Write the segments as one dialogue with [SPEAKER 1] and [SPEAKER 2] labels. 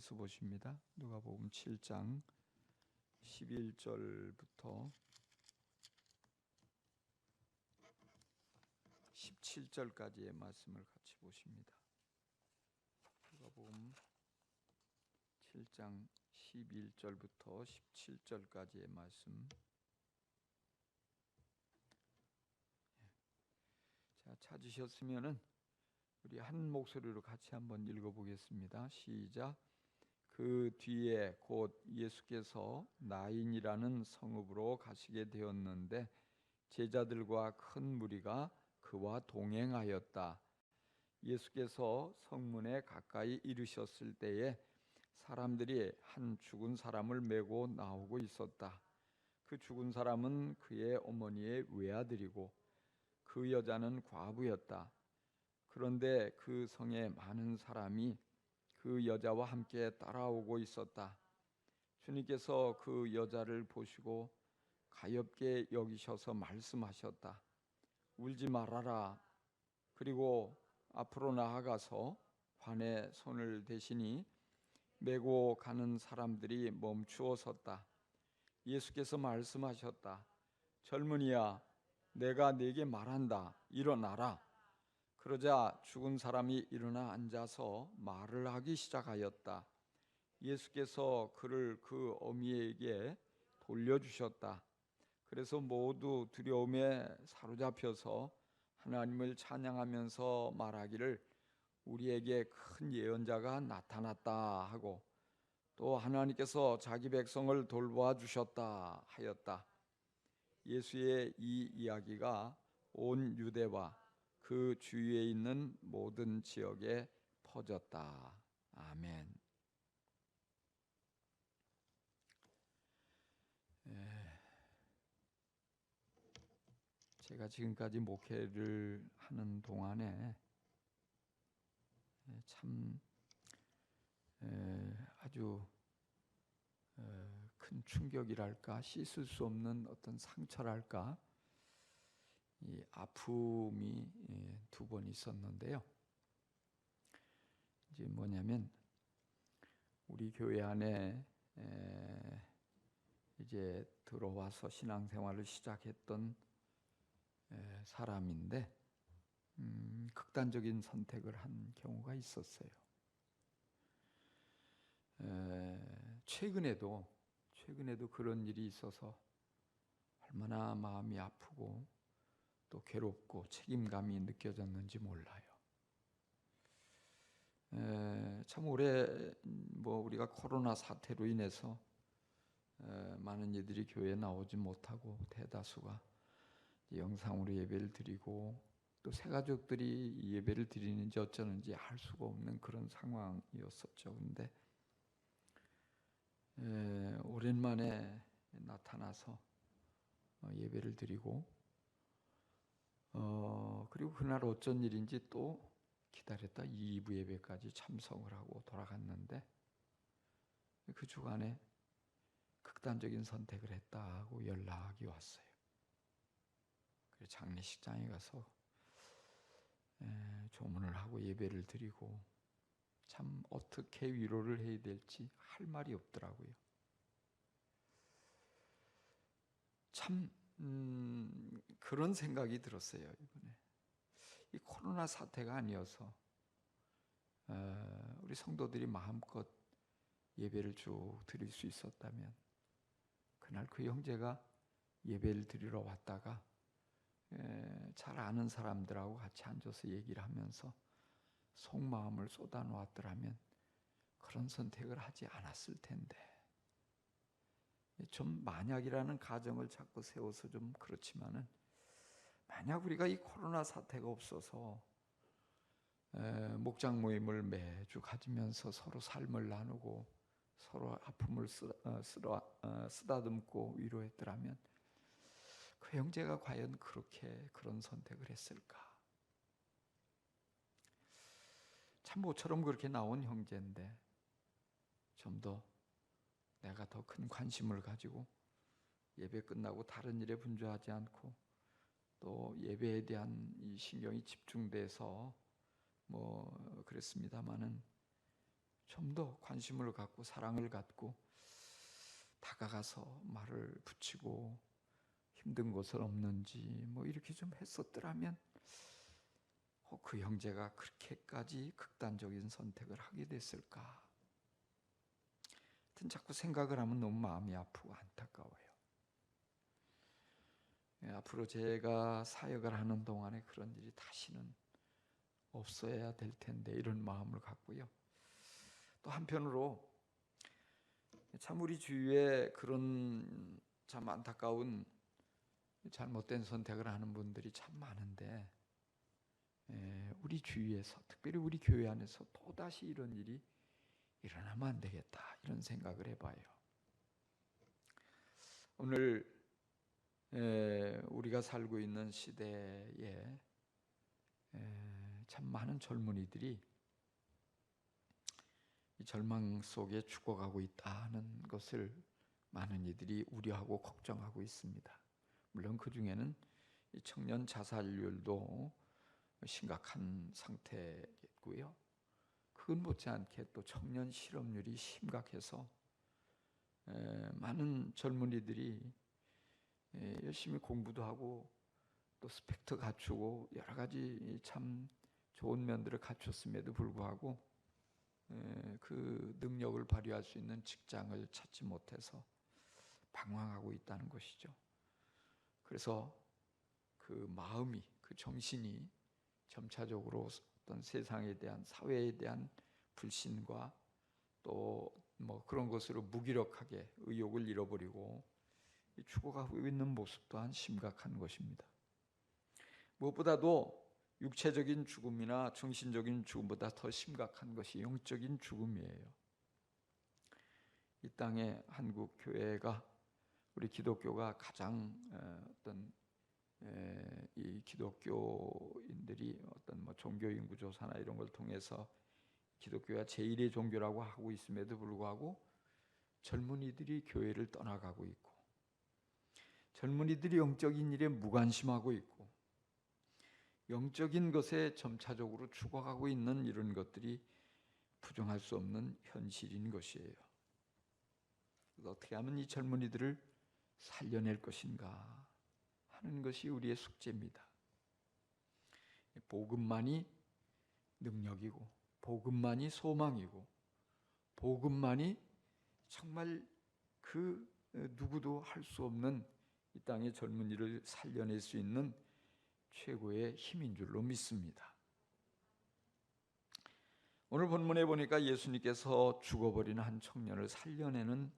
[SPEAKER 1] 계속해서 보십니다. 누가복음 7장 11절부터 17절까지의 말씀을 같이 보십니다. 누가복음 7장 11절부터 17절까지의 말씀. 자, 찾으셨으면은 우리 한 목소리로 같이 한번 읽어보겠습니다. 시작. 그 뒤에 곧 예수께서 나인이라는 성읍으로 가시게 되었는데 제자들과 큰 무리가 그와 동행하였다. 예수께서 성문에 가까이 이르셨을 때에 사람들이 한 죽은 사람을 메고 나오고 있었다. 그 죽은 사람은 그의 어머니의 외아들이고 그 여자는 과부였다. 그런데 그 성에 많은 사람이 그 여자와 함께 따라오고 있었다. 주님께서 그 여자를 보시고 가엾게 여기셔서 말씀하셨다. 울지 말아라. 그리고 앞으로 나아가서 관에 손을 대시니 메고 가는 사람들이 멈추어 섰다. 예수께서 말씀하셨다. 젊은이야, 내가 네게 말한다. 일어나라. 그러자 죽은 사람이 일어나 앉아서 말을 하기 시작하였다. 예수께서 그를 그 어미에게 돌려주셨다. 그래서 모두 두려움에 사로잡혀서 하나님을 찬양하면서 말하기를 우리에게 큰 예언자가 나타났다 하고 또 하나님께서 자기 백성을 돌보아 주셨다 하였다. 예수의 이 이야기가 온 유대와 그 주위에 있는 모든 지역에 퍼졌다. 아멘. 제가 지금까지 목회를 하는 동안에 참 아주 큰 충격이랄까, 씻을 수 없는 어떤 상처랄까, 이 아픔이 두 번 있었는데요. 이제 뭐냐면 우리 교회 안에 이제 들어와서 신앙생활을 시작했던 사람인데 극단적인 선택을 한 경우가 있었어요. 최근에도 그런 일이 있어서 얼마나 마음이 아프고 또 괴롭고 책임감이 느껴졌는지 몰라요. 참 올해 우리가 코로나 사태로 인해서 많은 이들이 교회에 나오지 못하고 대다수가 영상으로 예배를 드리고 또 새가족들이 예배를 드리는지 어쩌는지 알 수가 없는 그런 상황이었었죠. 근데 오랜만에 나타나서 예배를 드리고 그리고 그날 어쩐 일인지 또 기다렸다 2부 예배까지 참석을 하고 돌아갔는데 그 주간에 극단적인 선택을 했다고 연락이 왔어요. 그래서 장례식장에 가서 조문을 하고 예배를 드리고 참 어떻게 위로를 해야 될지 할 말이 없더라고요. 참 그런 생각이 들었어요. 이번에 이 코로나 사태가 아니어서 우리 성도들이 마음껏 예배를 쭉 드릴 수 있었다면 그날 그 형제가 예배를 드리러 왔다가 잘 아는 사람들하고 같이 앉아서 얘기를 하면서 속마음을 쏟아놓았더라면 그런 선택을 하지 않았을 텐데, 좀 만약이라는 가정을 자꾸 세워서 좀 그렇지만은 만약 우리가 이 코로나 사태가 없어서 목장 모임을 매주 가지면서 서로 삶을 나누고 서로 아픔을 쓰다듬고 위로했더라면 그 형제가 과연 그런 선택을 했을까? 참 모처럼 그렇게 나온 형제인데 좀 더 내가 더 큰 관심을 가지고 예배 끝나고 다른 일에 분주하지 않고 또 예배에 대한 이 신경이 집중돼서 그랬습니다마는 좀 더 관심을 갖고 사랑을 갖고 다가가서 말을 붙이고 힘든 것은 없는지 뭐 이렇게 좀 했었더라면 그 형제가 그렇게까지 극단적인 선택을 하게 됐을까? 하여튼 자꾸 생각을 하면 너무 마음이 아프고 안타까워요. 앞으로 제가 사역을 하는 동안에 그런 일이 다시는 없어야 될 텐데 이런 마음을 갖고요. 또 한편으로 참 우리 주위에 그런 참 안타까운 잘못된 선택을 하는 분들이 참 많은데 우리 주위에서 특별히 우리 교회 안에서 또다시 이런 일이 일어나면 안 되겠다 이런 생각을 해봐요. 오늘 우리가 살고 있는 시대에 참 많은 젊은이들이 이 절망 속에 죽어가고 있다는 것을 많은 이들이 우려하고 걱정하고 있습니다. 물론 그 중에는 이 청년 자살률도 심각한 상태겠고요. 그건 못지않게 또 청년 실업률이 심각해서 많은 젊은이들이 열심히 공부도 하고 또 스펙도 갖추고 여러 가지 참 좋은 면들을 갖췄음에도 불구하고 그 능력을 발휘할 수 있는 직장을 찾지 못해서 방황하고 있다는 것이죠. 그래서 그 마음이, 그 정신이 점차적으로 어떤 세상에 대한, 사회에 대한 불신과 또 뭐 그런 것으로 무기력하게 의욕을 잃어버리고 죽어가고 있는 모습 또한 심각한 것입니다. 무엇보다도 육체적인 죽음이나 정신적인 죽음보다 더 심각한 것이 영적인 죽음이에요. 이 땅에 한국 교회가, 우리 기독교가 가장 어떤 이 기독교인들이 어떤 뭐 종교 인구 조사나 이런 걸 통해서 기독교가 제1의 종교라고 하고 있음에도 불구하고 젊은이들이 교회를 떠나가고 있고 젊은이들이 영적인 일에 무관심하고 있고 영적인 것에 점차적으로 죽어가고 있는 이런 것들이 부정할 수 없는 현실인 것이에요. 어떻게 하면 이 젊은이들을 살려낼 것인가 하는 것이 우리의 숙제입니다. 복음만이 능력이고 복음만이 소망이고 복음만이 정말 그 누구도 할 수 없는 이 땅의 젊은이를 살려낼 수 있는 최고의 힘인 줄로 믿습니다. 오늘 본문에 보니까 예수님께서 죽어버린 한 청년을 살려내는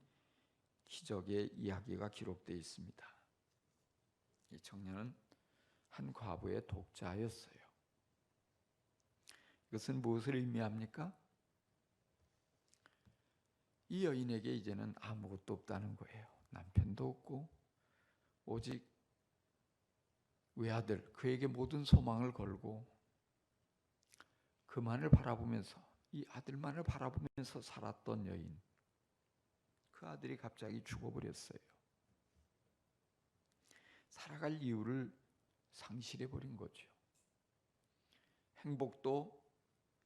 [SPEAKER 1] 기적의 이야기가 기록되어 있습니다. 이 청년은 한 과부의 독자였어요. 이것은 무엇을 의미합니까? 이 여인에게 이제는 아무것도 없다는 거예요. 남편도 없고 오직 외아들, 그에게 모든 소망을 걸고 그만을 바라보면서, 이 아들만을 바라보면서 살았던 여인, 그 아들이 갑자기 죽어버렸어요. 살아갈 이유를 상실해버린 거죠. 행복도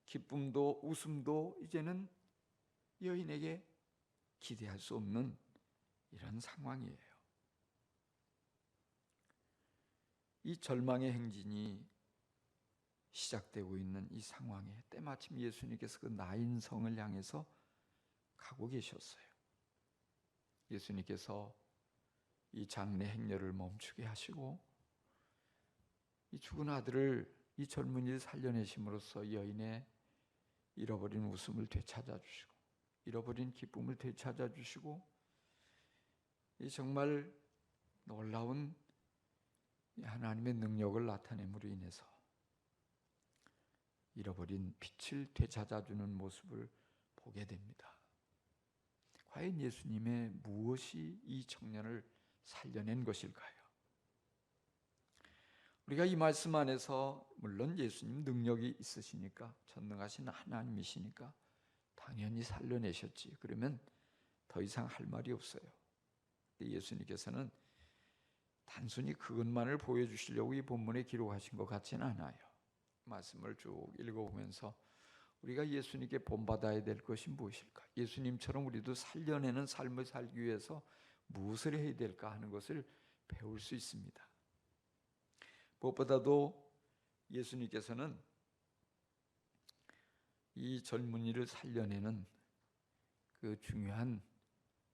[SPEAKER 1] 기쁨도 웃음도 이제는 여인에게 기대할 수 없는 이런 상황이에요. 이 절망의 행진이 시작되고 있는 이 상황에 때마침 예수님께서 그 나인성을 향해서 가고 계셨어요. 예수님께서 이 장례 행렬을 멈추게 하시고 이 죽은 아들을, 이 젊은이를 살려내심으로써 여인의 잃어버린 웃음을 되찾아 주시고 잃어버린 기쁨을 되찾아 주시고 이 정말 놀라운 하나님의 능력을 나타냄으로 인해서 잃어버린 빛을 되찾아주는 모습을 보게 됩니다. 과연 예수님의 무엇이 이 청년을 살려낸 것일까요? 우리가 이 말씀 안에서 물론 예수님 능력이 있으시니까, 전능하신 하나님이시니까 당연히 살려내셨지, 그러면 더 이상 할 말이 없어요. 예수님께서는 단순히 그것만을 보여주시려고 이 본문에 기록하신 것 같지는 않아요. 말씀을 쭉 읽어보면서 우리가 예수님께 본받아야 될 것이 무엇일까? 예수님처럼 우리도 살려내는 삶을 살기 위해서 무엇을 해야 될까 하는 것을 배울 수 있습니다. 무엇보다도 예수님께서는 이 젊은이를 살려내는 그 중요한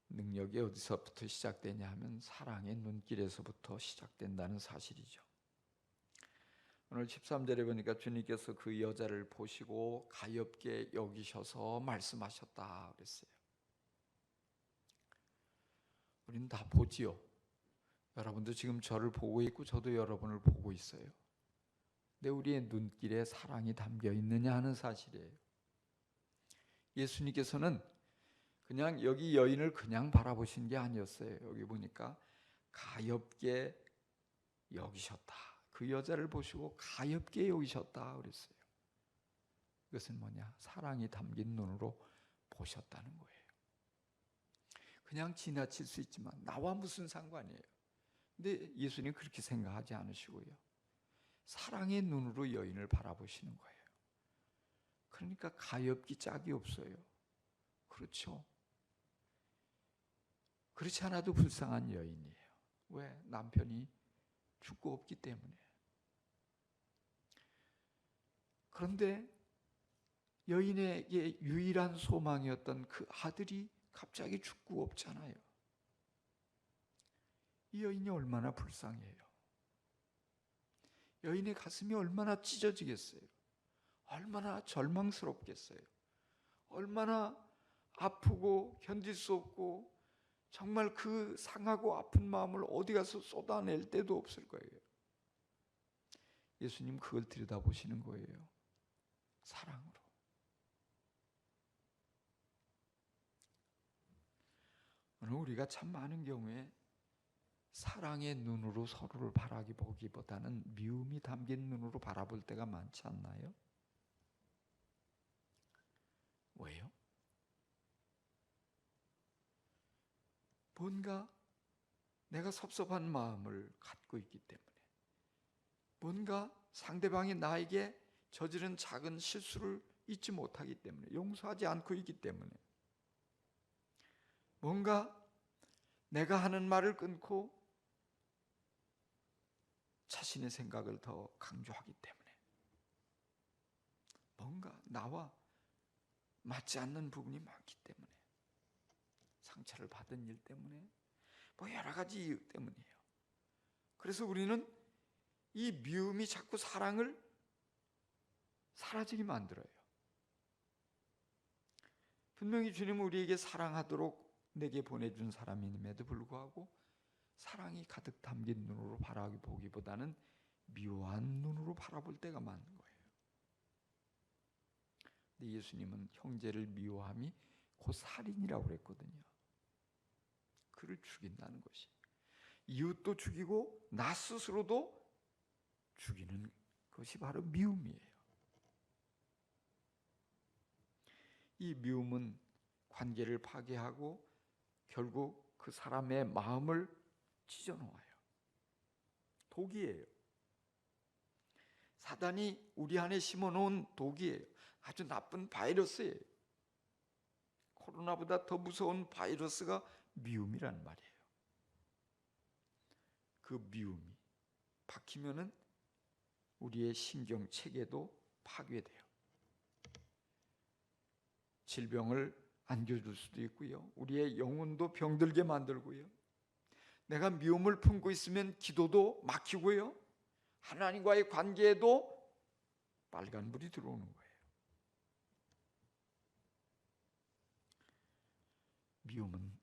[SPEAKER 1] 능력이 어디서부터 시작되냐 하면 사랑의 눈길에서부터 시작된다는 사실이죠. 오늘 13절에 보니까 주님께서 그 여자를 보시고 가엾게 여기셔서 말씀하셨다 그랬어요. 우리는 다 보지요. 여러분도 지금 저를 보고 있고 저도 여러분을 보고 있어요. 근데 우리의 눈길에 사랑이 담겨 있느냐 하는 사실이에요. 예수님께서는 그냥 여기 여인을 그냥 바라보신 게 아니었어요. 여기 보니까 가엾게 여기셨다. 그 여자를 보시고 가엾게 여기셨다 그랬어요. 그것은 뭐냐? 사랑이 담긴 눈으로 보셨다는 거예요. 그냥 지나칠 수 있지만 나와 무슨 상관이에요? 근데 예수님 그렇게 생각하지 않으시고요. 사랑의 눈으로 여인을 바라보시는 거예요. 그러니까 가엾기 짝이 없어요. 그렇죠? 그렇지 않아도 불쌍한 여인이에요. 왜? 남편이 죽고 없기 때문에. 그런데 여인에게 유일한 소망이었던 그 아들이 갑자기 죽고 없잖아요. 이 여인이 얼마나 불쌍해요. 여인의 가슴이 얼마나 찢어지겠어요. 얼마나 절망스럽겠어요. 얼마나 아프고 견딜 수 없고 정말 그 상하고 아픈 마음을 어디 가서 쏟아낼 데도 없을 거예요. 예수님 그걸 들여다보시는 거예요. 사랑으로. 오늘 우리가 참 많은 경우에 사랑의 눈으로 서로를 바라보기보다는 미움이 담긴 눈으로 바라볼 때가 많지 않나요? 왜요? 뭔가 내가 섭섭한 마음을 갖고 있기 때문에, 뭔가 상대방이 나에게 저지른 작은 실수를 잊지 못하기 때문에, 용서하지 않고 있기 때문에, 뭔가 내가 하는 말을 끊고 자신의 생각을 더 강조하기 때문에, 뭔가 나와 맞지 않는 부분이 많기 때문에, 상처를 받은 일 때문에, 뭐 여러 가지 이유 때문이에요. 그래서 우리는 이 미움이 자꾸 사랑을 사라지게 만들어요. 분명히 주님은 우리에게 사랑하도록 내게 보내준 사람임에도 불구하고 사랑이 가득 담긴 눈으로 바라보기보다는 미워한 눈으로 바라볼 때가 많은 거예요. 근데 예수님은 형제를 미워함이 곧 살인이라고 그랬거든요. 그를 죽인다는 것이, 이웃도 죽이고 나 스스로도 죽이는 것이 바로 미움이에요. 이 미움은 관계를 파괴하고 결국 그 사람의 마음을 찢어놓아요. 독이에요. 사단이 우리 안에 심어놓은 독이에요. 아주 나쁜 바이러스예요. 코로나보다 더 무서운 바이러스가 미움이란 말이에요. 그 미움이 박히면은 우리의 신경 체계도 파괴돼요. 질병을 안겨줄 수도 있고요. 우리의 영혼도 병들게 만들고요. 내가 미움을 품고 있으면 기도도 막히고요. 하나님과의 관계에도 빨간불이 들어오는 거예요. 미움은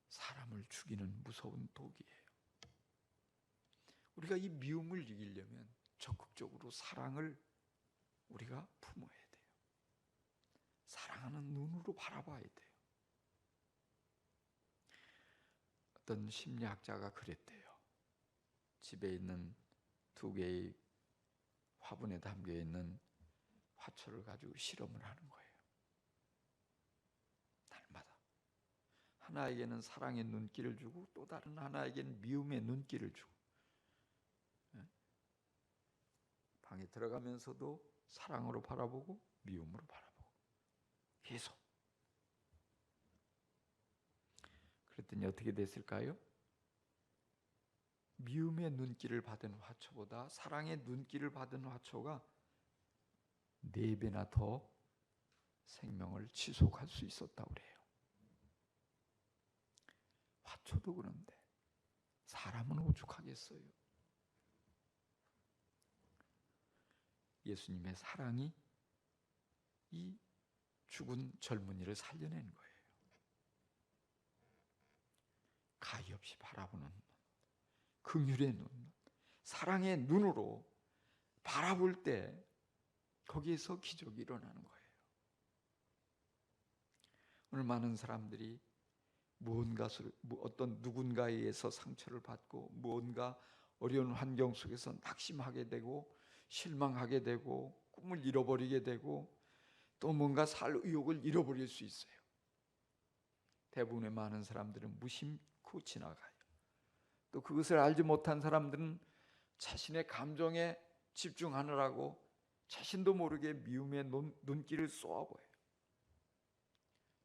[SPEAKER 1] 사람을 죽이는 무서운 독이에요. 우리가 이 미움을 이기려면 적극적으로 사랑을 우리가 품어야 돼요. 사랑하는 눈으로 바라봐야 돼요. 어떤 심리학자가 그랬대요. 집에 있는 2개의 화분에 담겨있는 화초를 가지고 실험을 하는 거예요. 날마다 하나에게는 사랑의 눈길을 주고 또 다른 하나에게는 미움의 눈길을 주고, 방에 들어가면서도 사랑으로 바라보고 미움으로 바라보고, 계속. 그랬더니 어떻게 됐을까요? 미움의 눈길을 받은 화초보다 사랑의 눈길을 받은 화초가 4배나 더 생명을 지속할 수 있었다고 그래요. 화초도 그런데 사람은 오죽하겠어요. 예수님의 사랑이 이 죽은 젊은이를 살려낸 거예요. 가히 없이 바라보는 눈, 긍휼의 눈, 사랑의 눈으로 바라볼 때 거기에서 기적이 일어나는 거예요. 오늘 많은 사람들이 무언가 어떤 누군가에 의해서 상처를 받고 무언가 어려운 환경 속에서 낙심하게 되고 실망하게 되고 꿈을 잃어버리게 되고 또 뭔가 살 의욕을 잃어버릴 수 있어요. 대부분의 많은 사람들은 무심코 지나가요. 또 그것을 알지 못한 사람들은 자신의 감정에 집중하느라고 자신도 모르게 미움의 눈길을 쏘아보여요.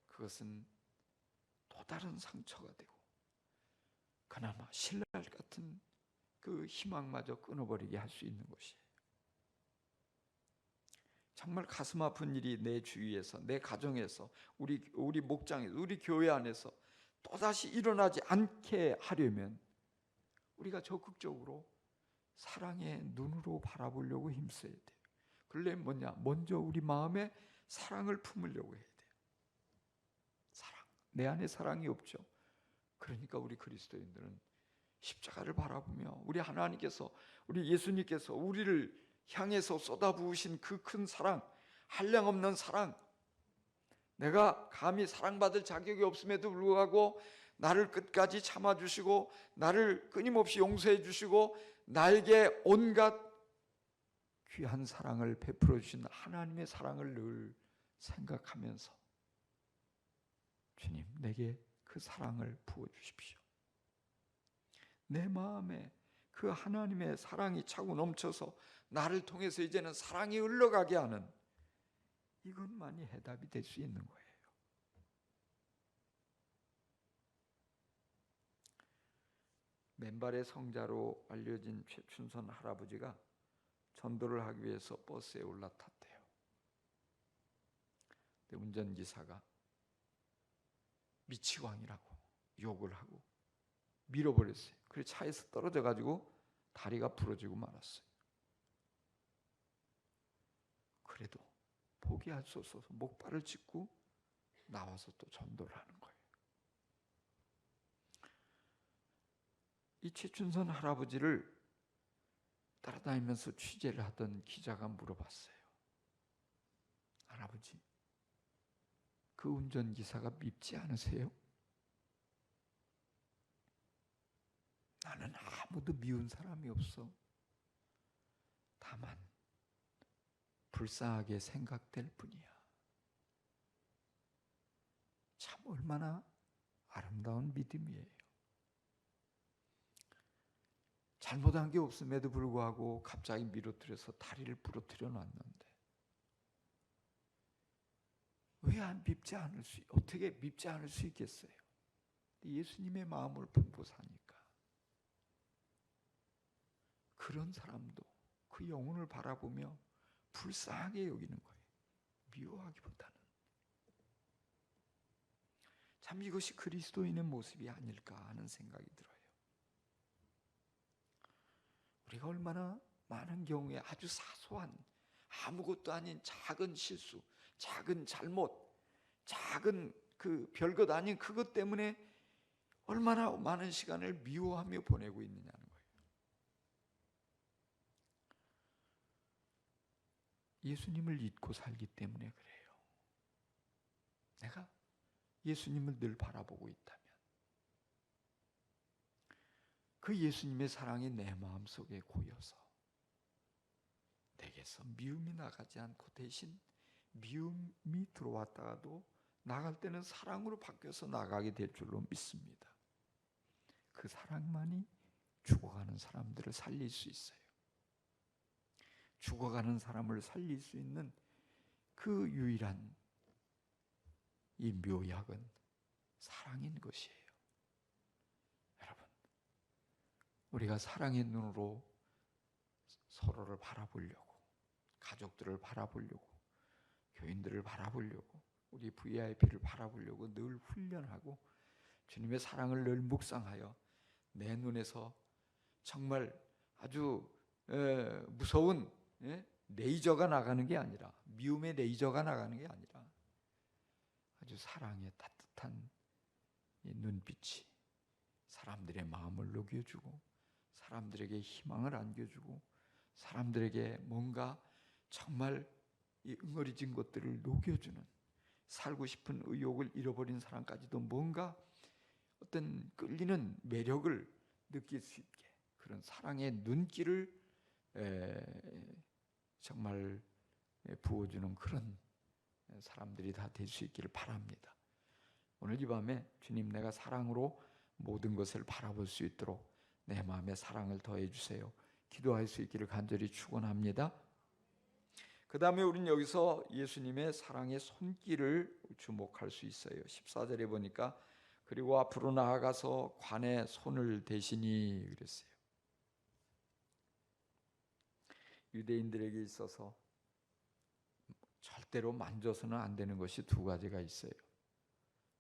[SPEAKER 1] 그것은 또 다른 상처가 되고 그나마 신랄 같은 그 희망마저 끊어버리게 할 수 있는 것이에요. 정말 가슴 아픈 일이 내 주위에서, 내 가정에서, 우리 목장에서, 우리 교회 안에서 또다시 일어나지 않게 하려면 우리가 적극적으로 사랑의 눈으로 바라보려고 힘써야 돼요. 그러려면 뭐냐? 먼저 우리 마음에 사랑을 품으려고 해야 돼요. 사랑. 내 안에 사랑이 없죠. 그러니까 우리 그리스도인들은 십자가를 바라보며 우리 하나님께서, 우리 예수님께서 우리를 향해서 쏟아부으신 그 큰 사랑, 한량없는 사랑, 내가 감히 사랑받을 자격이 없음에도 불구하고 나를 끝까지 참아주시고 나를 끊임없이 용서해 주시고 나에게 온갖 귀한 사랑을 베풀어 주신 하나님의 사랑을 늘 생각하면서 주님, 내게 그 사랑을 부어 주십시오. 내 마음에 그 하나님의 사랑이 차고 넘쳐서 나를 통해서 이제는 사랑이 흘러가게 하는 이것만이 해답이 될 수 있는 거예요. 맨발의 성자로 알려진 최춘선 할아버지가 전도를 하기 위해서 버스에 올라탔대요. 근데 운전기사가 미치광이라고 욕을 하고 밀어버렸어요. 그래서 차에서 떨어져 가지고 다리가 부러지고 말았어요. 그래도 포기할 수 없어서 목발을 짚고 나와서 또 전도를 하는 거예요. 이 최춘선 할아버지를 따라다니면서 취재를 하던 기자가 물어봤어요. 할아버지, 그 운전기사가 밉지 않으세요? 나는 아무도 미운 사람이 없어. 다만 불쌍하게 생각될 뿐이야. 참 얼마나 아름다운 믿음이에요. 잘못한 게 없음에도 불구하고 갑자기 밀어뜨려서 다리를 부러뜨려 놨는데 왜 안 밉지 않을 수, 어떻게 밉지 않을 수 있겠어요? 예수님의 마음을 품고 사니까. 그런 사람도 그 영혼을 바라보며 불쌍하게 여기는 거예요. 미워하기보다는. 참 이것이 그리스도인의 모습이 아닐까 하는 생각이 들어요. 우리가 얼마나 많은 경우에 아주 사소한 아무것도 아닌 작은 실수, 작은 잘못, 작은 그 별것 아닌 그것 때문에 얼마나 많은 시간을 미워하며 보내고 있느냐는 거예요. 예수님을 잊고 살기 때문에 그래요. 내가 예수님을 늘 바라보고 있다면 그 예수님의 사랑이 내 마음속에 고여서 내게서 미움이 나가지 않고 대신 미움이 들어왔다가도 나갈 때는 사랑으로 바뀌어서 나가게 될 줄로 믿습니다. 그 사랑만이 죽어가는 사람들을 살릴 수 있어요. 죽어가는 사람을 살릴 수 있는 그 유일한 이 묘약은 사랑인 것이에요. 여러분, 우리가 사랑의 눈으로 서로를 바라보려고, 가족들을 바라보려고, 교인들을 바라보려고, 우리 VIP를 바라보려고 늘 훈련하고 주님의 사랑을 늘 묵상하여 내 눈에서 정말 아주 무서운 레이저가 나가는 게 아니라, 미움의 레이저가 나가는 게 아니라 아주 사랑의 따뜻한 이 눈빛이 사람들의 마음을 녹여주고, 사람들에게 희망을 안겨주고, 사람들에게 뭔가 정말 이 응어리진 것들을 녹여주는, 살고 싶은 의욕을 잃어버린 사람까지도 뭔가 어떤 끌리는 매력을 느낄 수 있게, 그런 사랑의 눈길을 정말 부어주는 그런 사람들이 다 될 수 있기를 바랍니다. 오늘 이 밤에 주님, 내가 사랑으로 모든 것을 바라볼 수 있도록 내 마음에 사랑을 더해 주세요. 기도할 수 있기를 간절히 축원합니다. 그 다음에 우리는 여기서 예수님의 사랑의 손길을 주목할 수 있어요. 14절에 보니까 그리고 앞으로 나아가서 관에 손을 대시니 그랬어요. 유대인들에게 있어서 절대로 만져서는 안 되는 것이 두 가지가 있어요.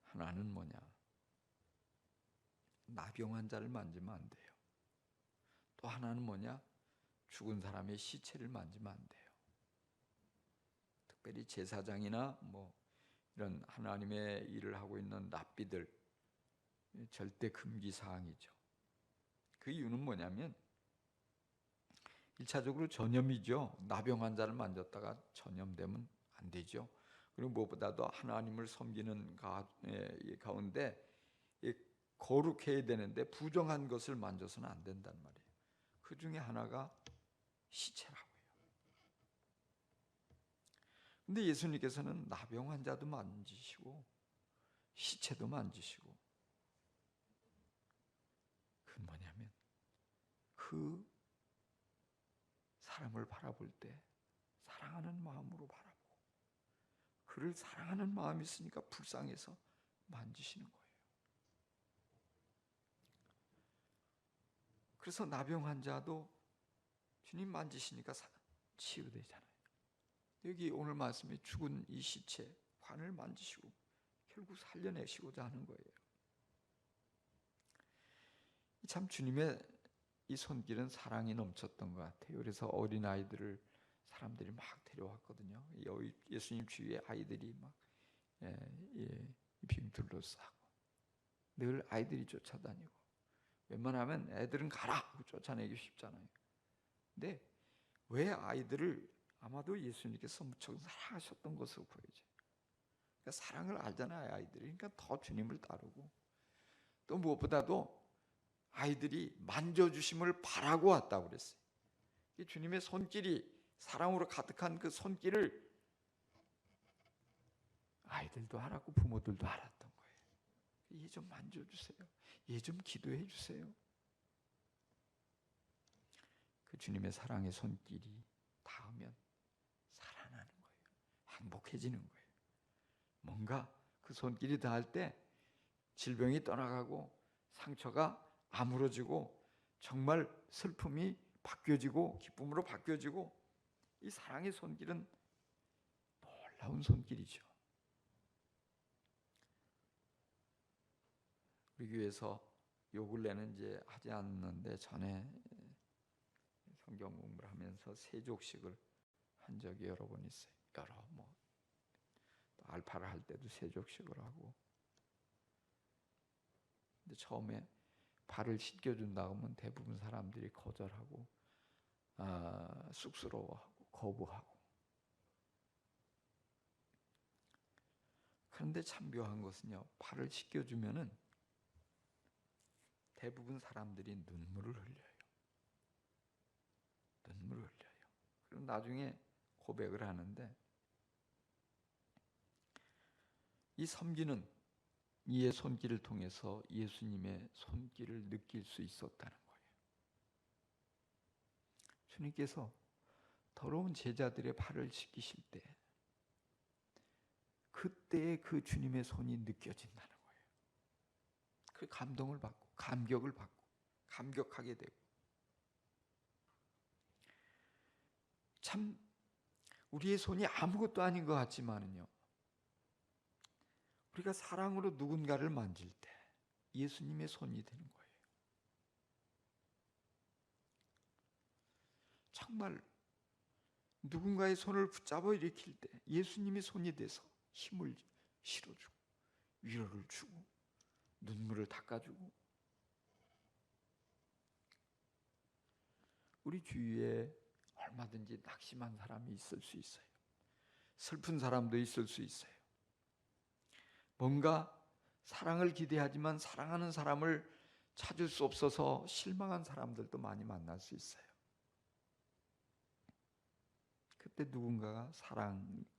[SPEAKER 1] 하나는 뭐냐? 나병 환자를 만지면 안 돼요. 또 하나는 뭐냐? 죽은 사람의 시체를 만지면 안 돼요. 특별히 제사장이나 이런 하나님의 일을 하고 있는 랍비들, 절대 금기 사항이죠. 그 이유는 뭐냐면 1차적으로 전염이죠. 나병 환자를 만졌다가 전염되면 안 되죠. 그리고 무엇보다도 하나님을 섬기는 가운데 거룩해야 되는데 부정한 것을 만져서는 안 된단 말이에요. 그 중에 하나가 시체라고요. 근데 예수님께서는 나병 환자도 만지시고 시체도 만지시고, 그건 뭐냐면 그 사람을 바라볼 때 사랑하는 마음으로 바라보고, 그를 사랑하는 마음이 있으니까 불쌍해서 만지시는 거예요. 그래서 나병 환자도 주님 만지시니까 치유되잖아요. 여기 오늘 말씀에 죽은 이 시체 관을 만지시고 결국 살려내시고자 하는 거예요. 참 주님의 이 손길은 사랑이 넘쳤던 것 같아요. 그래서 어린아이들을 사람들이 막 데려왔거든요. 예수님 주위에 아이들이 막 빙둘러 싸고, 늘 아이들이 쫓아다니고, 웬만하면 애들은 가라 하고 쫓아내기 쉽잖아요. 근데 왜 아이들을, 아마도 예수님께서 무척 사랑하셨던 것으로 보여져요. 그러니까 사랑을 알잖아요, 아이들이. 그러니까 더 주님을 따르고, 또 무엇보다도 아이들이 만져주심을 바라고 왔다고 그랬어요. 주님의 손길이, 사랑으로 가득한 그 손길을 아이들도 알았고 부모들도 알았던 거예요. 얘 좀 만져주세요. 얘 좀 기도해 주세요. 그 주님의 사랑의 손길이 닿으면 살아나는 거예요. 행복해지는 거예요. 뭔가 그 손길이 닿을 때 질병이 떠나가고 상처가 아물어지고 정말 슬픔이 바뀌어지고 기쁨으로 바뀌어지고, 이 사랑의 손길은 놀라운 손길이죠. 우리 교회에서 요 근래는 이제 하지 않는데, 전에 성경 공부를 하면서 세족식을 한 적이 여러 번 있어요. 또 알파를 할 때도 세족식을 하고. 근데 처음에 발을 씻겨준다고 하면 대부분 사람들이 거절하고 쑥스러워하고 거부하고. 그런데 참 묘한 것은요, 발을 씻겨주면은 대부분 사람들이 눈물을 흘려요. 눈물을 흘려요. 그럼 나중에 고백을 하는데, 이 섬기는 이의 손길을 통해서 예수님의 손길을 느낄 수 있었다는 거예요. 주님께서 더러운 제자들의 발을 씻기실 때 그때 그 주님의 손이 느껴진다는 거예요. 그 감동을 받고 감격을 받고 감격하게 되고, 참 우리의 손이 아무것도 아닌 것 같지만은요, 우리가 사랑으로 누군가를 만질 때 예수님의 손이 되는 거예요. 정말 누군가의 손을 붙잡아 일으킬 때 예수님의 손이 돼서 힘을 실어주고 위로를 주고 눈물을 닦아주고, 우리 주위에 얼마든지 낙심한 사람이 있을 수 있어요. 슬픈 사람도 있을 수 있어요. 뭔가 사랑을 기대하지만 사랑하는 사람을 찾을 수 없어서 실망한 사람들도 많이 만날 수 있어요. 그때 누군가가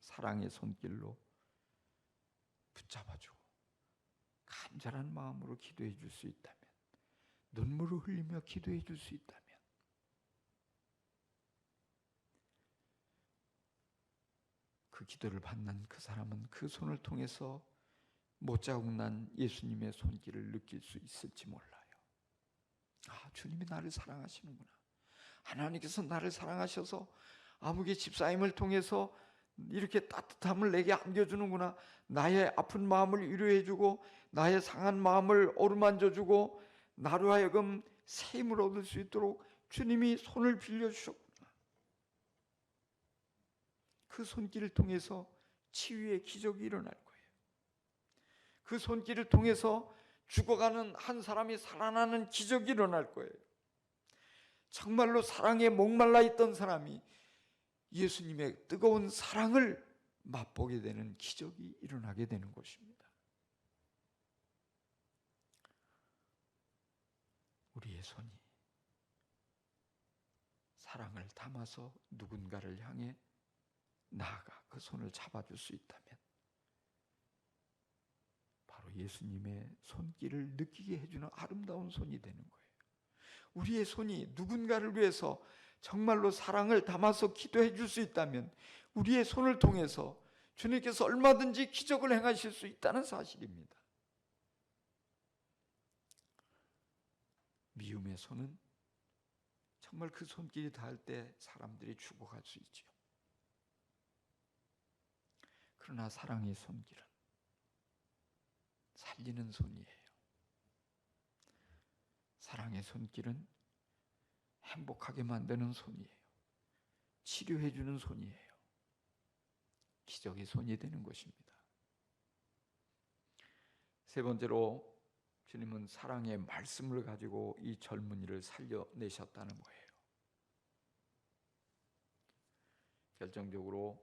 [SPEAKER 1] 사랑의 손길로 붙잡아주고 간절한 마음으로 기도해 줄 수 있다면, 눈물을 흘리며 기도해 줄 수 있다면, 그 기도를 받는 그 사람은 그 손을 통해서 못자국 난 예수님의 손길을 느낄 수 있을지 몰라요. 아, 주님이 나를 사랑하시는구나. 하나님께서 나를 사랑하셔서 아무개 집사님을 통해서 이렇게 따뜻함을 내게 안겨주는구나. 나의 아픈 마음을 위로해주고 나의 상한 마음을 어루만져주고 나로 하여금 새 힘을 얻을 수 있도록 주님이 손을 빌려주셨구나. 그 손길을 통해서 치유의 기적이 일어날 거예요. 그 손길을 통해서 죽어가는 한 사람이 살아나는 기적이 일어날 거예요. 정말로 사랑에 목말라 있던 사람이 예수님의 뜨거운 사랑을 맛보게 되는 기적이 일어나게 되는 것입니다. 우리의 손이 사랑을 담아서 누군가를 향해 나아가 그 손을 잡아줄 수 있다면 바로 예수님의 손길을 느끼게 해주는 아름다운 손이 되는 거예요. 우리의 손이 누군가를 위해서 정말로 사랑을 담아서 기도해 줄 수 있다면 우리의 손을 통해서 주님께서 얼마든지 기적을 행하실 수 있다는 사실입니다. 미움의 손은 정말 그 손길이 닿을 때 사람들이 죽어갈 수 있죠. 그러나 사랑의 손길은 살리는 손이에요. 사랑의 손길은 행복하게 만드는 손이에요. 치료해 주는 손이에요. 기적의 손이 되는 것입니다. 세 번째로 주님은 사랑의 말씀을 가지고 이 젊은이를 살려내셨다는 거예요. 결정적으로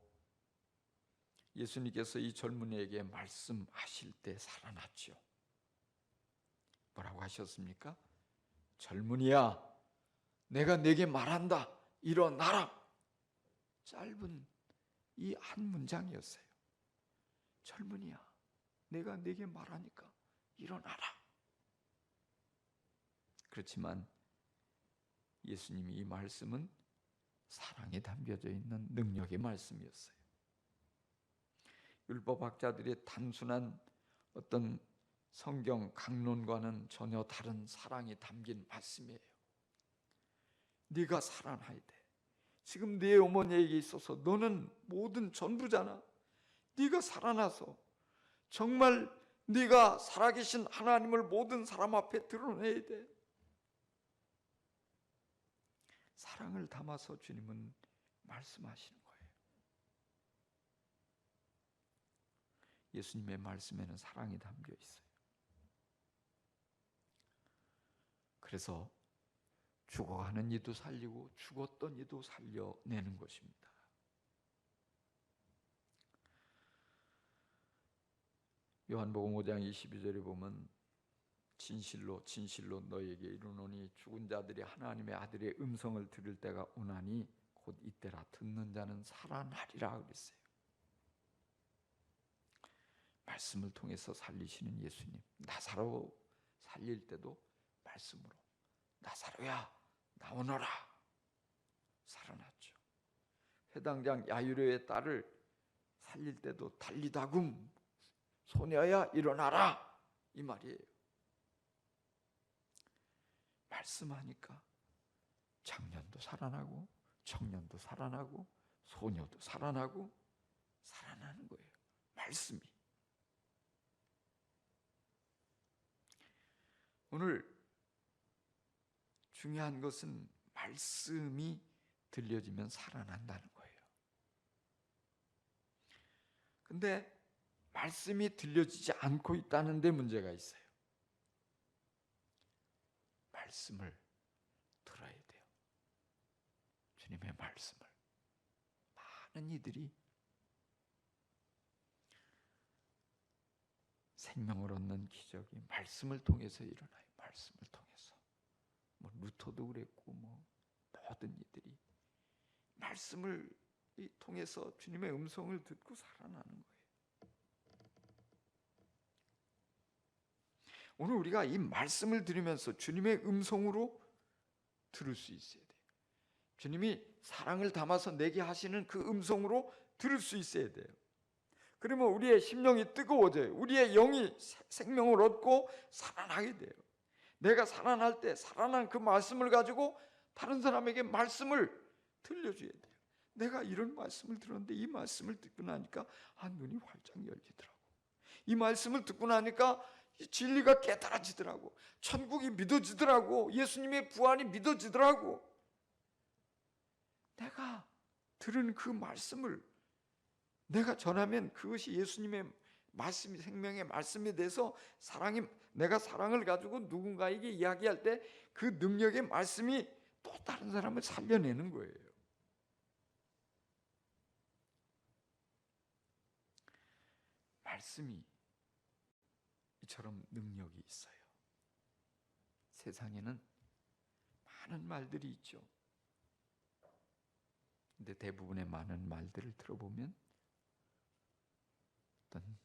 [SPEAKER 1] 예수님께서 이 젊은이에게 말씀하실 때 살아났죠. 뭐라고 하셨습니까? 젊은이야, 내가 네게 말한다. 일어나라. 짧은 이 한 문장이었어요. 젊은이야, 내가 네게 말하니까 일어나라. 그렇지만 예수님이 이 말씀은 사랑에 담겨져 있는 능력의 말씀이었어요. 율법학자들의 단순한 어떤 성경 강론과는 전혀 다른 사랑이 담긴 말씀이에요. 네가 살아나야 돼. 지금 네 어머니에게 있어서 너는 모든 전부잖아. 네가 살아나서 정말 네가 살아계신 하나님을 모든 사람 앞에 드러내야 돼. 사랑을 담아서 주님은 말씀하시는 거예요. 예수님의 말씀에는 사랑이 담겨 있어요. 그래서 죽어가는 이도 살리고 죽었던 이도 살려내는 것입니다. 요한복음 5장 22절에 보면 진실로 진실로 너희에게 이르노니 죽은 자들이 하나님의 아들의 음성을 들을 때가 오나니 곧 이때라. 듣는 자는 살아나리라 그랬어요. 말씀을 통해서 살리시는 예수님. 나사로 살릴 때도 말씀으로 나사로야 나오너라. 살아났죠. 회당장 야이로의 딸을 살릴 때도 달리다굼 소녀야 일어나라 이 말이에요. 말씀하니까 장년도 살아나고 청년도 살아나고 소녀도 살아나고 살아나는 거예요. 말씀이. 오늘 중요한 것은 말씀이 들려지면 살아난다는 거예요. 근데 말씀이 들려지지 않고 있다는 데 문제가 있어요. 말씀을 들어야 돼요. 주님의 말씀을. 많은 이들이 생명을 얻는 기적이 말씀을 통해서 일어나요. 말씀을 통해서. 루터도 그랬고 모든 이들이 말씀을 통해서 주님의 음성을 듣고 살아나는 거예요. 오늘 우리가 이 말씀을 들으면서 주님의 음성으로 들을 수 있어야 돼요. 주님이 사랑을 담아서 내게 하시는 그 음성으로 들을 수 있어야 돼요. 그러면 우리의 심령이 뜨거워져요. 우리의 영이 생명을 얻고 살아나게 돼요. 내가 살아날 때 살아난 그 말씀을 가지고 다른 사람에게 말씀을 들려줘야 돼요. 내가 이런 말씀을 들었는데 이 말씀을 듣고 나니까 눈이 활짝 열리더라고. 이 말씀을 듣고 나니까 진리가 깨달아지더라고. 천국이 믿어지더라고. 예수님의 부활이 믿어지더라고. 내가 들은 그 말씀을 내가 전하면 그것이 예수님의 말씀이 생명의 말씀에 대해서 내가 사랑을 가지고 누군가에게 이야기할 때 그 능력의 말씀이 또 다른 사람을 살려내는 거예요. 말씀이 이처럼 능력이 있어요. 세상에는 많은 말들이 있죠. 근데 대부분의 많은 말들을 들어보면 어떤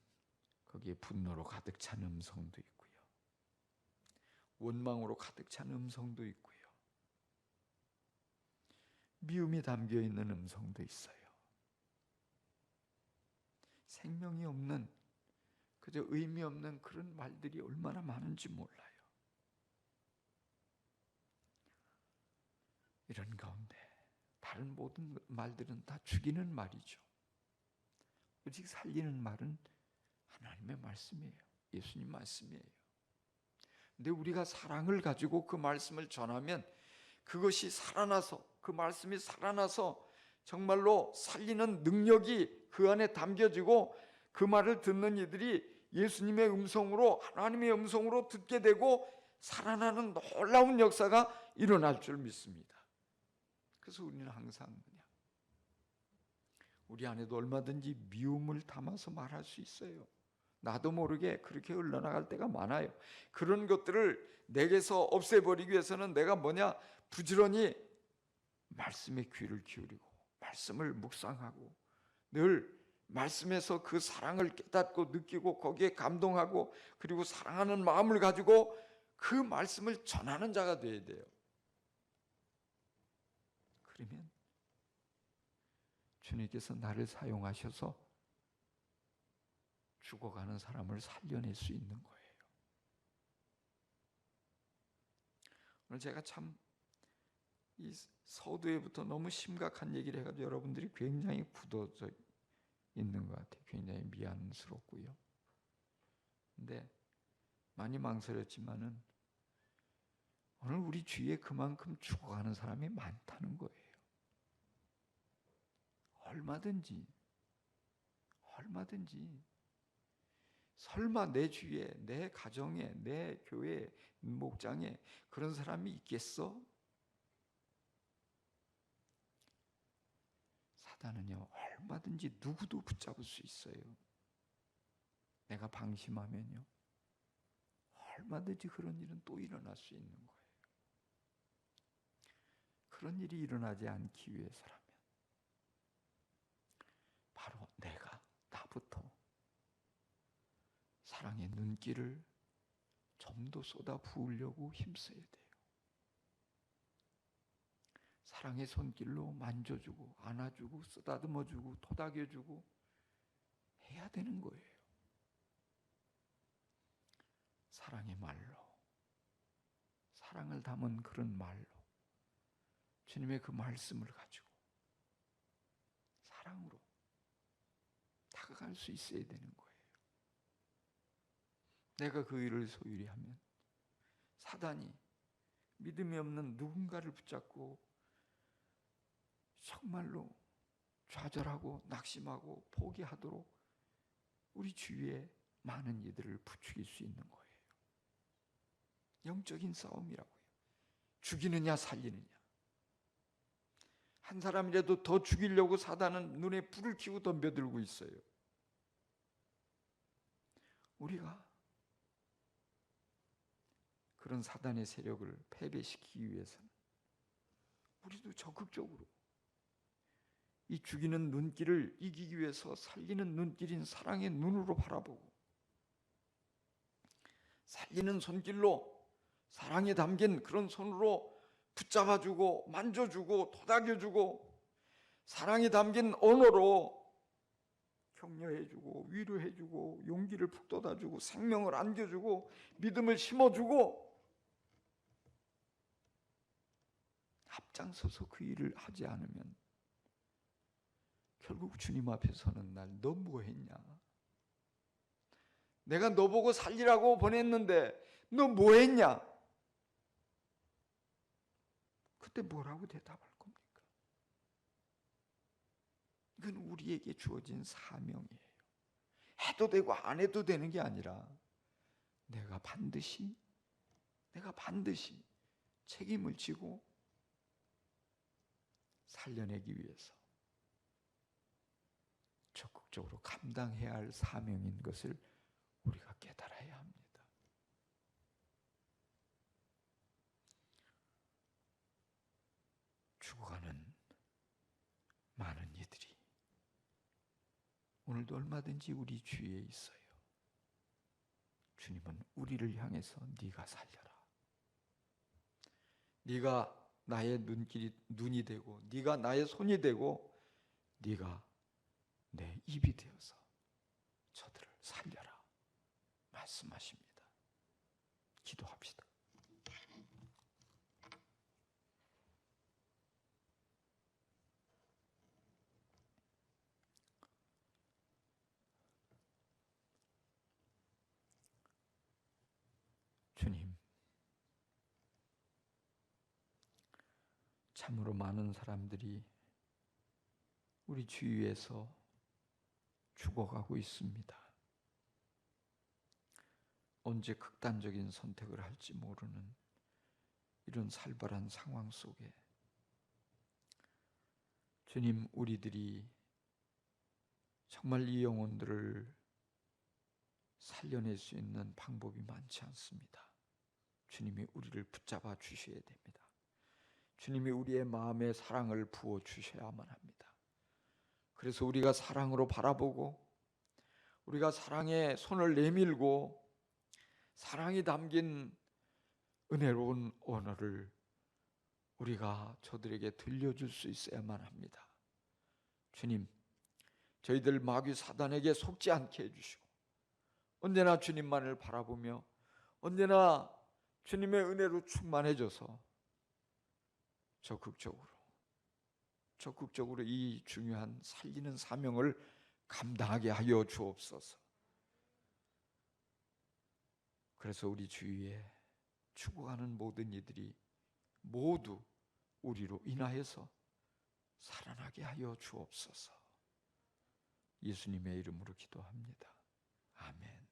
[SPEAKER 1] 거기에 분노로 가득 찬 음성도 있고요. 원망으로 가득 찬 음성도 있고요. 미움이 담겨 있는 음성도 있어요. 생명이 없는 그저 의미 없는 그런 말들이 얼마나 많은지 몰라요. 이런 가운데 다른 모든 말들은 다 죽이는 말이죠. 오직 살리는 말은 하나님의 말씀이에요. 예수님 말씀이에요. 근데 우리가 사랑을 가지고 그 말씀을 전하면 그것이 살아나서 그 말씀이 살아나서 정말로 살리는 능력이 그 안에 담겨지고 그 말을 듣는 이들이 예수님의 음성으로 하나님의 음성으로 듣게 되고 살아나는 놀라운 역사가 일어날 줄 믿습니다. 그래서 우리는 항상 우리 안에도 얼마든지 미움을 담아서 말할 수 있어요. 나도 모르게 그렇게 흘러나갈 때가 많아요. 그런 것들을 내게서 없애버리기 위해서는 내가 부지런히 말씀에 귀를 기울이고 말씀을 묵상하고 늘 말씀에서 그 사랑을 깨닫고 느끼고 거기에 감동하고 그리고 사랑하는 마음을 가지고 그 말씀을 전하는 자가 되어야 돼요. 그러면 주님께서 나를 사용하셔서 죽어가는 사람을 살려낼 수 있는 거예요. 오늘 제가 참 이 서두에부터 너무 심각한 얘기를 해가지고 여러분들이 굉장히 굳어져 있는 것 같아요. 굉장히 미안스럽고요. 근데 많이 망설였지만은 오늘 우리 주위에 그만큼 죽어가는 사람이 많다는 거예요. 얼마든지 설마 내 주위에, 내 가정에, 내 교회, 목장에 그런 사람이 있겠어? 사단은요 얼마든지 누구도 붙잡을 수 있어요. 내가 방심하면요 얼마든지 그런 일은 또 일어날 수 있는 거예요. 그런 일이 일어나지 않기 위해서라면 바로 나부터 사랑의 눈길을 좀 더 쏟아 부으려고 힘써야 돼요. 사랑의 손길로 만져주고 안아주고 쓰다듬어주고 토닥여주고 해야 되는 거예요. 사랑의 말로, 사랑을 담은 그런 말로, 주님의 그 말씀을 가지고 사랑으로 다가갈 수 있어야 되는 거예요. 내가 그 일을 소홀히 하면 사단이 믿음이 없는 누군가를 붙잡고 정말로 좌절하고 낙심하고 포기하도록 우리 주위에 많은 이들을 부추길 수 있는 거예요. 영적인 싸움이라고요. 죽이느냐 살리느냐. 한 사람이라도 더 죽이려고 사단은 눈에 불을 켜고 덤벼들고 있어요. 우리가 그런 사단의 세력을 패배시키기 위해서는 우리도 적극적으로 이 죽이는 눈길을 이기기 위해서 살리는 눈길인 사랑의 눈으로 바라보고 살리는 손길로 사랑에 담긴 그런 손으로 붙잡아주고 만져주고 토닥여주고 사랑에 담긴 언어로 격려해주고 위로해주고 용기를 북돋아주고 생명을 안겨주고 믿음을 심어주고 앞장서서 그 일을 하지 않으면 결국 주님 앞에서는 날 너 뭐했냐? 내가 너 보고 살리라고 보냈는데 너 뭐했냐? 그때 뭐라고 대답할 겁니까? 이건 우리에게 주어진 사명이에요. 해도 되고 안 해도 되는 게 아니라 내가 반드시 책임을 지고 살려내기 위해서 적극적으로 감당해야 할 사명인 것을 우리가 깨달아야 합니다. 죽어가는 많은 이들이 오늘도 얼마든지 우리 주위에 있어요. 주님은 우리를 향해서 네가 살려라. 네가 나의 눈이 되고 네가 나의 손이 되고 네가 내 입이 되어서 저들을 살려라 말씀하십니다. 기도합시다. 주님, 참으로 많은 사람들이 우리 주위에서 죽어가고 있습니다. 언제 극단적인 선택을 할지 모르는 이런 살벌한 상황 속에 주님, 우리들이 정말 이 영혼들을 살려낼 수 있는 방법이 많지 않습니다. 주님이 우리를 붙잡아 주셔야 됩니다. 주님이 우리의 마음에 사랑을 부어 주셔야만 합니다. 그래서 우리가 사랑으로 바라보고 우리가 사랑의 손을 내밀고 사랑이 담긴 은혜로운 언어를 우리가 저들에게 들려줄 수 있어야만 합니다. 주님, 저희들 마귀 사단에게 속지 않게 해주시고 언제나 주님만을 바라보며 언제나 주님의 은혜로 충만해져서 적극적으로 이 중요한 살리는 사명을 감당하게 하여 주옵소서. 그래서 우리 주위에 죽어가는 모든 이들이 모두 우리로 인하여서 살아나게 하여 주옵소서. 예수님의 이름으로 기도합니다. 아멘.